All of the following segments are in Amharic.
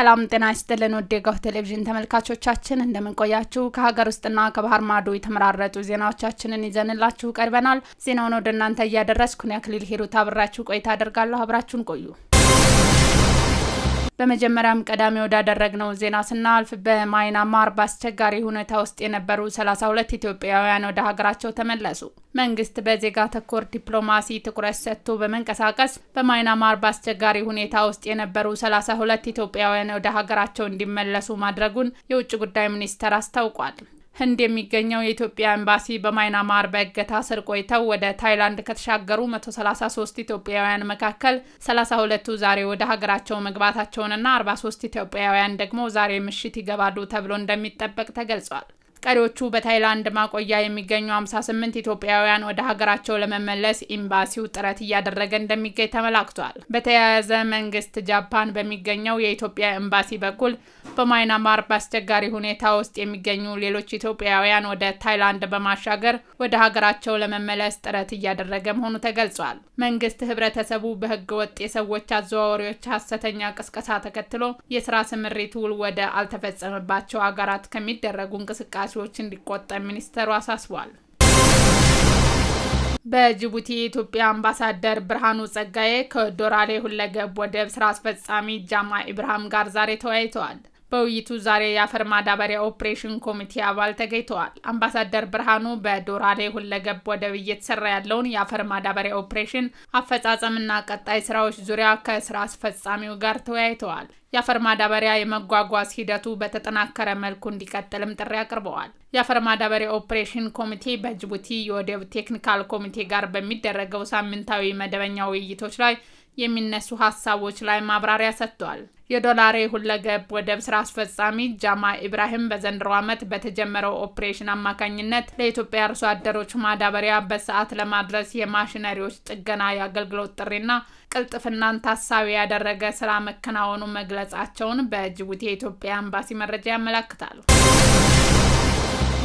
ሰላም ጤና ይስጥልን ወዴጋው ቴሌቪዥን ተመልካቾቻችን እንደምን ቆያችሁ ከሀገር ውስጥና ከባህር ማዶ የተመራረጡ ዜናዎቻችንን ይዘንላችሁ ቀርበናል ዜናውን ወደ እናንተ ያደረስኩን ያክሊል ሂሩት አብራችሁ ቆይታ አደርጋለሁ አብራችሁን ቆዩ በመጀመሪያም ቀዳሚ ወዳደረግነው ዜና ስናልፍ በማይናማር ባስቸጋሪ ሁኔታ ውስጥ የነበሩ 32 ኢትዮጵያውያን ወደ ሀገራቸው ተመለሱ መንግስት በዜጋ ተኮር ዲፕሎማሲ ትኩረት ሰጥቶ በመንቀሳቀስ በማይናማር ባስቸጋሪ ሁኔታ ውስጥ የነበሩ 32 ኢትዮጵያውያን ወደ ሀገራቸው እንዲመለሱ ማድረጉን የውጭ ጉዳይ ሚኒስቴር አስታውቋል ህንድ የሚገኘው የኢትዮጵያ ኤምባሲ በማይናማር በእገታ ስር ቆይተው ወደ ታይላንድ ከተሻገሩ 133 ኢትዮጵያውያን መካከል 32ቱ ዛሬ ወደ ሀገራቸው መግባታቸውንና 43 ኢትዮጵያውያን ደግሞ ዛሬ ምሽት ይገባሉ ተብሎ እንደሚጠበቅ ተገልጿል ቀሪዎቹ በታይላንድ ማቆያ የሚገኙ 58 ኢትዮጵያውያን ወደ ሀገራቸው ለመመለስ ኤምባሲው ጥረት እያደረገ እንደሚገኝ ተመላክቷል በተያያዘ መንግስት ጃፓን በሚገኘው የኢትዮጵያ ኤምባሲ በኩል በማይናማር ባስቸጋሪ ሁኔታ ውስጥ የሚገኙ ሌሎች ኢትዮጵያውያን ወደ ታይላንድ በማሻገር ወደ ሀገራቸው ለመመለስ ጥረት እያደረገ መሆኑ ተገልጿል መንግስት ህብረተሰቡ በህግ ወጥ የሰዎች አዘዋዋሪዎች ሐሰተኛ ቅስቀሳ ተከትሎ የሥራ ስምሪት ውል ወደ አልተፈጸመባቸው ሀገራት ከሚደረጉ እንቅስቃሴዎች እንዲቆጠብ ሚኒስተሩ አሳስቧል በጅቡቲ የኢትዮጵያ አምባሳደር ብርሃኑ ጸጋዬ ከዶራሌ ሁለገብ ወደብ ስራ አስፈጻሚ ጃማ ኢብራሂም ጋር ዛሬ ተወያይተዋል በውይይቱ ዛሬ የአፈር ማዳበሪያ ኦፕሬሽን ኮሚቴ አባል ተገኝተዋል አምባሳደር ብርሃኑ በዶራሌ ሁለገብ ወደብ እየተሰራ ያለውን የአፈር ማዳበሪያ ኦፕሬሽን አፈጻጸምና ቀጣይ ስራዎች ዙሪያ ከስራ አስፈጻሚው ጋር ተወያይተዋል የአፈር ማዳበሪያ የመጓጓዝ ሂደቱ በተጠናከረ መልኩ እንዲቀጥልም ጥሪ አቅርበዋል የአፈር ማዳበሪያ ኦፕሬሽን ኮሚቴ በጅቡቲ የወደብ ቴክኒካል ኮሚቴ ጋር በሚደረገው ሳምንታዊ መደበኛ ውይይቶች ላይ የሚነሱ ሐሳቦች ላይ ማብራሪያ ሰጥቷል የዶላሬ ሁለገብ ወደብ ስራ አስፈጻሚ ጃማ ኢብራሂም በዘንድሮ ዓመት በተጀመረው ኦፕሬሽን አማካኝነት ለኢትዮጵያ አርሶ አደሮች ማዳበሪያ በሰዓት ለማድረስ የማሽነሪዎች ጥገና ያገልግሎት ጥሪና ቅልጥፍናን ታሳቢ ያደረገ ስራ መከናወኑ መግለጻቸውን በጅቡቲ የኢትዮጵያ ኤምባሲ መረጃ ያመለክታል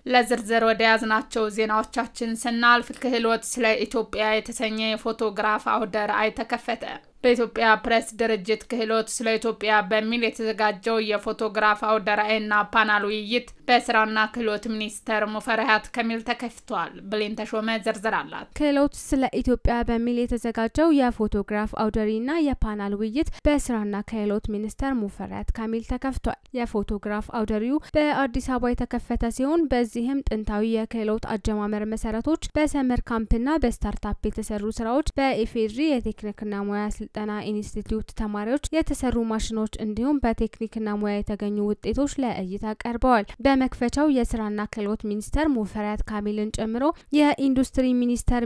ለዝርዝር ወደ ያዝናቸው ዜናዎቻችን ስናልፍ ክህሎት ስለ ኢትዮጵያ የተሰኘ የፎቶግራፍ አውደ ርዕይ ተከፈተ በኢትዮጵያ ፕሬስ ድርጅት ክህሎት ስለ ኢትዮጵያ በሚል የተዘጋጀው የፎቶግራፍ አውደ ርዕይና ፓናል ውይይት በስራና ክህሎት ሚኒስቴር ሙፈሪያት ካሚል ተከፍቷል ብሌን ተሾመ ዝርዝር አላት ክህሎት ስለ ኢትዮጵያ በሚል የተዘጋጀው የፎቶግራፍ አውደ ርዕይና የፓናል ውይይት በስራና ክህሎት ሚኒስቴር ሙፈሪያት ካሚል ተከፍቷል የፎቶግራፍ አውደ ርዕዩ በአዲስ አበባ የተከፈተ ሲሆን በዚህም ጥንታዊ የክህሎት አጀማመር መሰረቶች በሰመር ካምፕና በስታርታፕ የተሰሩ ስራዎች በኢፌድሪ የቴክኒክና ሙያ ስልጠና ኢንስቲትዩት ተማሪዎች የተሰሩ ማሽኖች እንዲሁም በቴክኒክና ሙያ የተገኙ ውጤቶች ለእይታ ቀርበዋል በመክፈቻው የስራና ክህሎት ሚኒስቴር ሙፈሪያት ካሚልን ጨምሮ የኢንዱስትሪ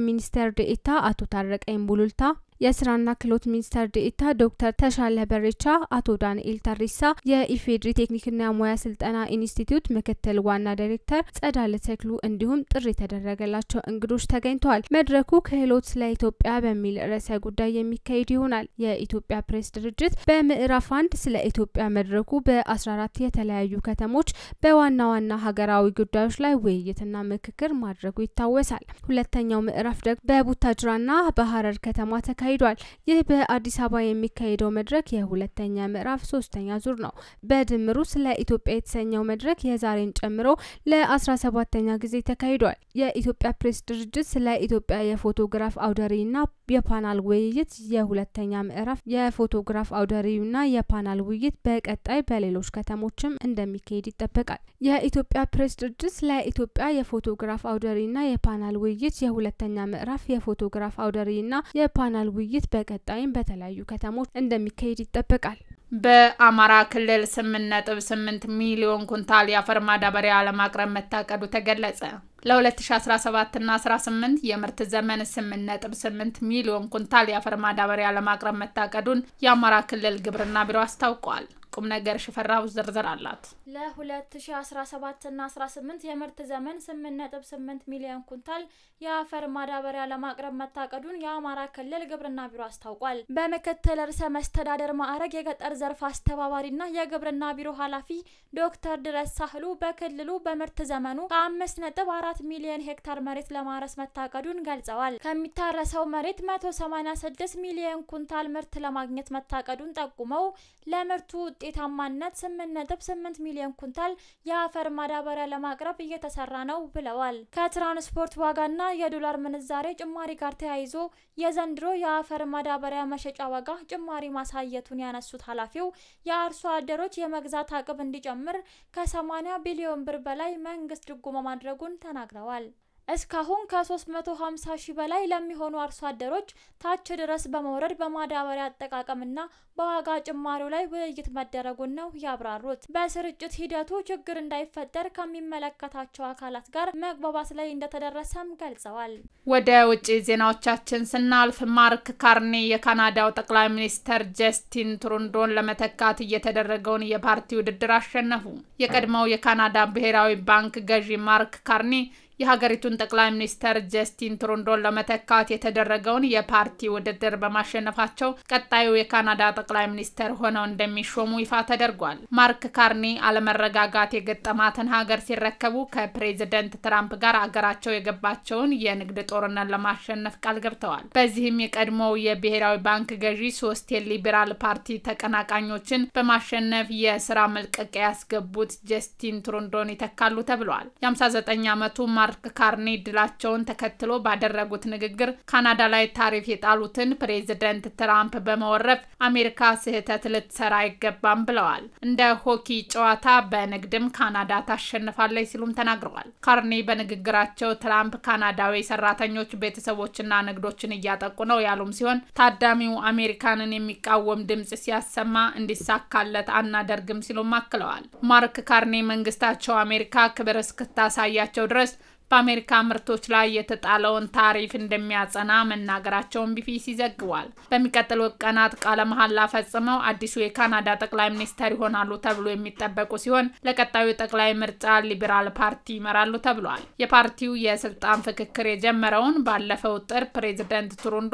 ሚኒስቴር ዴኤታ አቶ ታረቀኝ ቡሉልታ የስራና ክህሎት ሚኒስቴር ዴኤታ ዶክተር ተሻለ በሬቻ አቶ ዳንኤል ታሪሳ የኢፌድሪ ቴክኒክና ሙያ ስልጠና ኢንስቲትዩት ምክትል ዋና ዳይሬክተር ጸዳለ ተክሉ እንዲሁም ጥሪ ተደረገላቸው እንግዶች ተገኝተዋል መድረኩ ክህሎት ስለ ኢትዮጵያ በሚል ርዕሰ ጉዳይ የሚካሄድ ይሆናል የኢትዮጵያ ፕሬስ ድርጅት በምዕራፍ 1 ስለ ኢትዮጵያ መድረኩ በ14 የተለያዩ ከተሞች በዋና ዋና ሀገራዊ ጉዳዮች ላይ ውይይትና ምክክር ማድረጉ ይታወሳል ሁለተኛው ምዕራፍ ደግሞ በቡታጅራና በሐረር ከተማ ተካሂዷል ይህ በአዲስ አበባ የሚካሄደው መድረክ የሁለተኛ ምዕራፍ 3ኛ ዙር ነው በድምሩ ስለ ኢትዮጵያ የተሰኘው መድረክ የዛሬን ጨምሮ ለ17ኛ ጊዜ ተካሂዷል የኢትዮጵያ ፕሬስ ድርጅት ስለ ኢትዮጵያ የፎቶግራፍ አውደ ርዕይና የፓናል ውይይት የሁለተኛ ምዕራፍ የፎቶግራፍ አውደ ርዕይና የፓናል ውይይት በቀጣይ በሌሎች ከተሞችም እንደሚካሄድ ይጠበቃል የኢትዮጵያ ፕሬስ ድርጅት ስለ ኢትዮጵያ የፎቶግራፍ አውደ ርዕይና የፓናል ውይይት የሁለተኛ ምዕራፍ የፎቶግራፍ አውደ ርዕይና የፓናል ውይይት በቀጣይም በተለያዩ ከተሞች እንደሚካሄድ ይጠበቃል በአማራ ክልል 8.8 ሚሊዮን ኩንታል የአፈር ማዳበሪያ ለማቅረብ መታቀዱ ተገለጸ ለ2017 እና 18 የምርት ዘመን 8.8 ሚሊዮን ኩንታል የአፈር ማዳበሪያ ለማቅረብ መታቀዱን የአማራ ክልል ግብርና ቢሮ አስታውቋል ቁም ነገር ሽፈራው ዝርዝር አላት ለ2017 እና 18 የምርት ዘመን 8.8 ሚሊዮን ኩንታል የአፈር ማዳበሪያ ለማቅረብ መታቀዱን የአማራ ክልል ግብርና ቢሮ አስታውቋል በመከተል ርዕሰ መስተዳደር ማዕረግ የገጠር ዘርፍ አስተባባሪና የግብርና ቢሮ ኃላፊ ዶክተር ድረስ ሳህሉ በክልሉ በምርት ዘመኑ 5.4 ሚሊዮን ሄክታር መሬት ለማረስ መታቀዱን ገልጸዋል ከሚታረሰው መሬት 186 ሚሊዮን ኩንታል ምርት ለማግኘት መታቀዱን ጠቁመው ለምርቱ ውጤታማነት 8.8 ሚሊዮን ኩንታል የአፈር ማዳበሪያ ለማቅረብ እየተሰራ ነው ብለዋል። ከትራንስፖርት ዋጋና የዶላር ምንዛሬ ጭማሪ ጋር ተያይዞ የዘንድሮ የአፈር ማዳበሪያ መሸጫ ዋጋ ጭማሪ ማሳየቱን ያነሱት ኃላፊው የአርሶ አደሮች የመግዛት አቅም እንዲጨምር ከ80 ቢሊዮን ብር በላይ መንግስት ድጎማ ማድረጉን ተናግረዋል። እስካሁን ከ350 ሺህ በላይ ለሚሆኑ አርሶ አደሮች ታች ድረስ በመውረድ በማዳበሪያ አጠቃቀምና በዋጋ ጭማሪው ላይ ውይይት መደረጉን ነው ያብራሩት። በስርጭት ሂደቱ ችግር እንዳይፈጠር ከሚመለከታቸው አካላት ጋር መግባባት ላይ እንደተደረሰም ገልጸዋል። ወደ ውጪ ዜናዎቻችን ስናልፍ ማርክ ካርኒ የካናዳው ጠቅላይ ሚኒስተር ጀስቲን ትሩዶን ለመተካት እየተደረገውን የፓርቲ ውድድር አሸነፉ። የቀድሞው የካናዳ ብሔራዊ ባንክ ገዢ ማርክ ካርኒ የሀገሪቱን ጠቅላይ ሚኒስተር ጀስቲን ትሩዶን ለመተካት የተደረገውን የፓርቲ ውድድር በማሸነፋቸው ቀጣዩ የካናዳ ጠቅላይ ሚኒስተር ሆነው እንደሚሾሙ ይፋ ተደርጓል። ማርክ ካርኒ አለመረጋጋት የገጠማትን ሀገር ሲረከቡ ከፕሬዝዳንት ትራምፕ ጋር አገራቸው የገባቸውን የንግድ ጦርነት ለማሸነፍ ቃል ገብተዋል። በዚህም የቀድሞው የብሔራዊ ባንክ ገዢ 3 የሊበራል ፓርቲ ተቀናቃኞችን በማሸነፍ የስራ መልቀቂያ ያስገቡት ጀስቲን ትሩዶን ይተካሉ ተብሏል። የ59 ዓመቱ ማርክ ካርኒ ድላቸውን ተከትሎ ባደረጉት ንግግር ካናዳ ላይ ታሪፍ የጣሉትን ፕሬዝዳንት ትራምፕ በመወረፍ አሜሪካ ስህተት ልትሰራ አይገባም ብለዋል። እንደ ሆኪ ጨዋታ በንግድም ካናዳ ታሸንፋለች ሲሉም ተናግረዋል። ካርኒ በንግግራቸው ትራምፕ ካናዳዊ ሰራተኞች ቤተሰቦችና ንግዶችን እያጠቁ ነው ያሉም ሲሆን ታዳሚው አሜሪካንን የሚቃወም ድምጽ ሲያሰማ እንዲሳካለት አናደርግም ሲሉም አክለዋል። ማርክ ካርኒ መንግስታቸው አሜሪካ ክብር እስክታሳያቸው ድረስ በአሜሪካ ምርቶች ላይ የተጣለውን ታሪፍ እንደሚያጸና መናገራቸውን ቢቢሲ ዘግቧል። በሚቀጥሉት ቀናት ቃለ መሐላ ፈጽመው አዲሱ የካናዳ ጠቅላይ ሚኒስተር ይሆናሉ ተብሎ የሚጠበቁ ሲሆን ለቀጣዩ ጠቅላይ ምርጫ ሊበራል ፓርቲ ይመራሉ ተብሏል። የፓርቲው የስልጣን ፍክክር የጀመረውን ባለፈው ጥር ፕሬዝዳንት ትሩዶ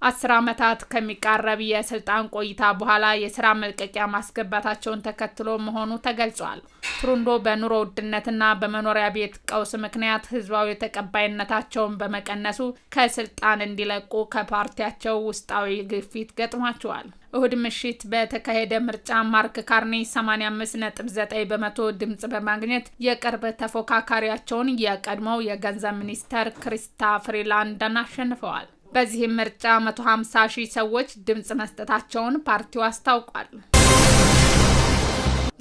10 ዓመታት ከሚቃረብ የስልጣን ቆይታ በኋላ የስራ መልቀቂያ ማስገባታቸውን ተከትሎ መሆኑ ተገልጿል። ትሩዶ በኑሮ ውድነትና በመኖሪያ ቤት ቀውስ ምክንያት ህዝባዊ ተቀባይነታቸውን በመቀነሱ ከስልጣን እንዲለቁ ከፓርቲያቸው ውስጣዊ ግፊት ገጥሟቸዋል። እሁድ ምሽት በተካሄደ ምርጫ ማርክ ካርኒ 85.9% ድምጽ በማግኘት የቅርብ ተፎካካሪያቸውን የቀድሞው የገንዘብ ሚኒስተር ክሪስታ ፍሪላንድን አሸንፈዋል። በዚህ ምርጫ 150 ሺህ ሰዎች ድምጽ መስጠታቸውን ፓርቲው አስታውቋል።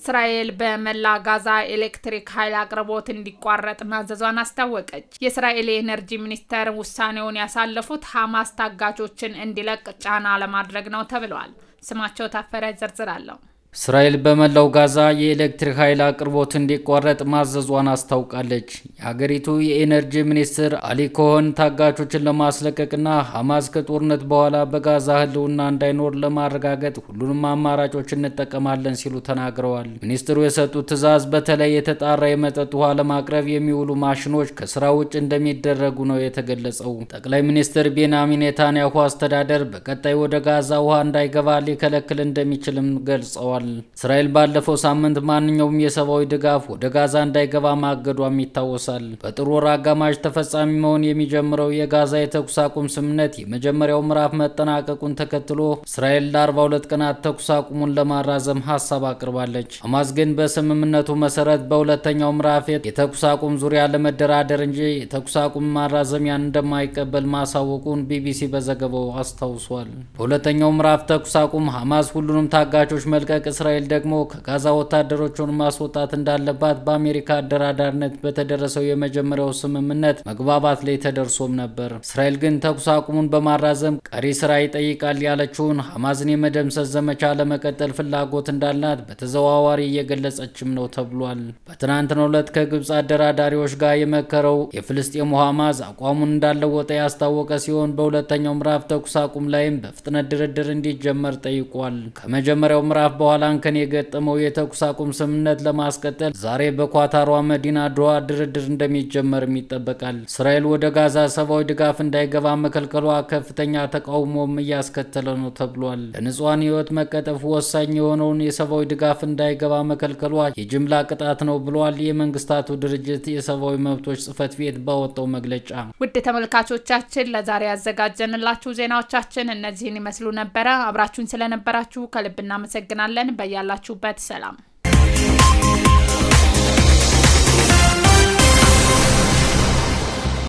እስራኤል በመላ ጋዛ ኤሌክትሪክ ኃይል አቅርቦት እንዲቋረጥ ማዘዟን አስታወቀች። የእስራኤል የኤነርጂ ሚኒስተር ውሳኔውን ያሳለፉት ሐማስ ታጋቾችን እንዲለቅ ጫና ለማድረግ ነው ተብሏል። ስማቸው ታፈረ ዝርዝር አለው። እስራኤል በመላው ጋዛ የኤሌክትሪክ ኃይል አቅርቦት እንዲቋረጥ ማዘዟን አስታውቃለች። የሀገሪቱ የኤነርጂ ሚኒስትር አሊ ኮሆን ታጋቾችን ለማስለቀቅና ሐማስ ከጦርነት በኋላ በጋዛ ህልውና እንዳይኖር ለማረጋገጥ ሁሉንም አማራጮች እንጠቀማለን ሲሉ ተናግረዋል። ሚኒስትሩ የሰጡት ትዕዛዝ በተለይ የተጣራ የመጠጥ ውሃ ለማቅረብ የሚውሉ ማሽኖች ከስራ ውጭ እንደሚደረጉ ነው የተገለጸው። ጠቅላይ ሚኒስትር ቤንያሚን ኔታንያሁ አስተዳደር በቀጣይ ወደ ጋዛ ውሃ እንዳይገባ ሊከለክል እንደሚችልም ገልጸዋል። እስራኤል ባለፈው ሳምንት ማንኛውም የሰብአዊ ድጋፍ ወደ ጋዛ እንዳይገባ ማገዷም ይታወሳል። በጥር ወር አጋማሽ ተፈጻሚ መሆን የሚጀምረው የጋዛ የተኩስ አቁም ስምምነት የመጀመሪያው ምዕራፍ መጠናቀቁን ተከትሎ እስራኤል ለ42 ቀናት ተኩስ አቁሙን ለማራዘም ሐሳብ አቅርባለች። ሐማስ ግን በስምምነቱ መሰረት በሁለተኛው ምዕራፍ የተኩስ አቁም ዙሪያ ለመደራደር እንጂ የተኩስ አቁም ማራዘሚያን እንደማይቀበል ማሳወቁን ቢቢሲ በዘገባው አስታውሷል። በሁለተኛው ምዕራፍ ተኩስ አቁም ሐማስ ሁሉንም ታጋቾች መልቀቅ እስራኤል ደግሞ ከጋዛ ወታደሮችን ማስወጣት እንዳለባት በአሜሪካ አደራዳሪነት በተደረሰው የመጀመሪያው ስምምነት መግባባት ላይ ተደርሶም ነበር። እስራኤል ግን ተኩስ አቁሙን በማራዘም ቀሪ ስራ ይጠይቃል ያለችውን ሐማስን የመደምሰስ ዘመቻ ለመቀጠል ፍላጎት እንዳላት በተዘዋዋሪ እየገለጸችም ነው ተብሏል። በትናንትናው ዕለት ከግብጽ አደራዳሪዎች ጋር የመከረው የፍልስጤሙ ሐማስ አቋሙን እንዳለወጠ ያስታወቀ ሲሆን በሁለተኛው ምዕራፍ ተኩስ አቁም ላይም በፍጥነት ድርድር እንዲጀመር ጠይቋል። ከመጀመሪያው ምዕራፍ በኋላ አንከን የገጠመው የተኩስ አቁም ስምምነት ለማስቀጠል ዛሬ በኳታሯ መዲና ዶሃ ድርድር እንደሚጀመርም ይጠበቃል። እስራኤል ወደ ጋዛ ሰብአዊ ድጋፍ እንዳይገባ መከልከሏ ከፍተኛ ተቃውሞም እያስከተለ ነው ተብሏል። ለንጹሃን ህይወት መቀጠፍ ወሳኝ የሆነውን የሰብአዊ ድጋፍ እንዳይገባ መከልከሏ የጅምላ ቅጣት ነው ብሏል የመንግስታቱ ድርጅት የሰብአዊ መብቶች ጽሕፈት ቤት ባወጣው መግለጫ። ውድ ተመልካቾቻችን ለዛሬ ያዘጋጀንላችሁ ዜናዎቻችን እነዚህን ይመስሉ ነበር። አብራችሁን ስለነበራችሁ ከልብ እናመሰግናለን። ተመኘን። በያላችሁበት ሰላም